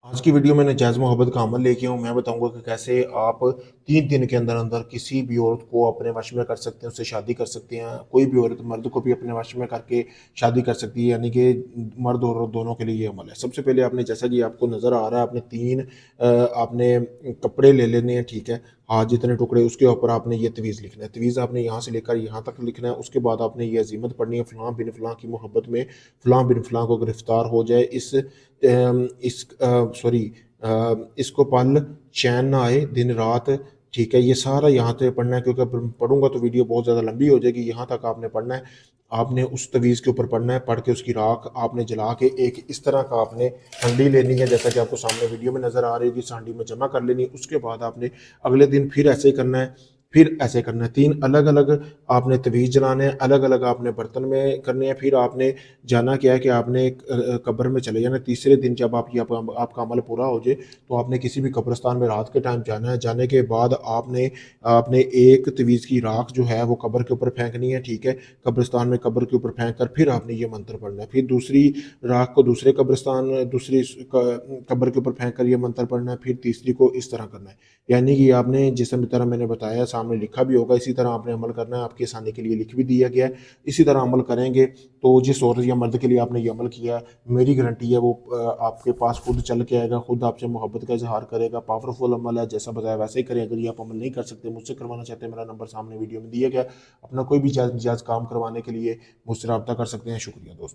आज की वीडियो में नाजायज़ मोहब्बत का अमल लेके हूँ। मैं बताऊँगा कि कैसे आप 3 दिन के अंदर किसी भी औरत को अपने वश में कर सकते हैं, उससे शादी कर सकते हैं। कोई भी औरत मर्द को भी अपने वश में करके शादी कर सकती है, यानी कि मर्द और औरत दोनों के लिए ये अमल है। सबसे पहले आपने, जैसा कि आपको नज़र आ रहा है, आपने 3 आपने कपड़े ले लेने हैं, ठीक है? हाथ जितने टुकड़े, उसके ऊपर आपने ये तवीज़ लिखना है। तवीज़ आपने यहाँ से लेकर यहाँ तक लिखना है। उसके बाद आपने ये अज़ीमत पढ़नी है, फ़लाँ बिन फ़लाँ की मोहब्बत में फ़लाँ बिन फ़लाँ को गिरफ़्तार हो जाए, इसको पल चैन ना आए दिन रात, ठीक है? ये सारा यहाँ से पढ़ना है, क्योंकि अब पढ़ूंगा तो वीडियो बहुत ज़्यादा लंबी हो जाएगी। यहाँ तक आपने पढ़ना है। आपने उस तवीज़ के ऊपर पढ़ना है, पढ़ के उसकी राख आपने जला के एक इस तरह का आपने हंडी लेनी है, जैसा कि आपको सामने वीडियो में नज़र आ रही होगी। इस हंडी में जमा कर लेनी है। उसके बाद आपने अगले दिन फिर ऐसे ही करना है, फिर ऐसे करना है। 3 अलग अलग आपने तवीज़ जलाने हैं, अलग अलग आपने बर्तन में करने हैं। फिर आपने जाना क्या है कि आपने एक कब्र में चले जाना। तीसरे दिन जब आप ये आपका अमल पूरा हो जाए, तो आपने किसी भी कब्रिस्तान में रात के टाइम जाना है। जाने के बाद आपने आपने एक तवीज़ की राख जो है वो कब्र के ऊपर फेंकनी है, ठीक है? कब्रिस्तान में कब्र के ऊपर फेंक कर फिर आपने ये मंत्र पढ़ना है। फिर दूसरी राख को दूसरे कब्रिस्तान, दूसरी कब्र के ऊपर फेंक कर ये मंत्र पढ़ना है। फिर तीसरी को इस तरह करना है। यानी कि आपने जिस तरह मैंने बताया, सामने लिखा भी होगा, इसी तरह आपने अमल करना है। आपकी आसानी के लिए लिख भी दिया गया है। इसी तरह अमल करेंगे तो जिस औरत या मर्द के लिए आपने ये अमल किया, मेरी गारंटी है वो आपके पास खुद चल के आएगा, खुद आपसे मोहब्बत का इजहार करेगा। पावरफुल अमल है, जैसा बताया वैसे ही करें। अगर ये आप अमल नहीं कर सकते, मुझसे करवाना चाहते हैं, मेरा नंबर सामने वीडियो में दिया गया। अपना कोई भी जायज़ काम करवाने के लिए मुझसे रब्ता कर सकते हैं। शुक्रिया दोस्तों।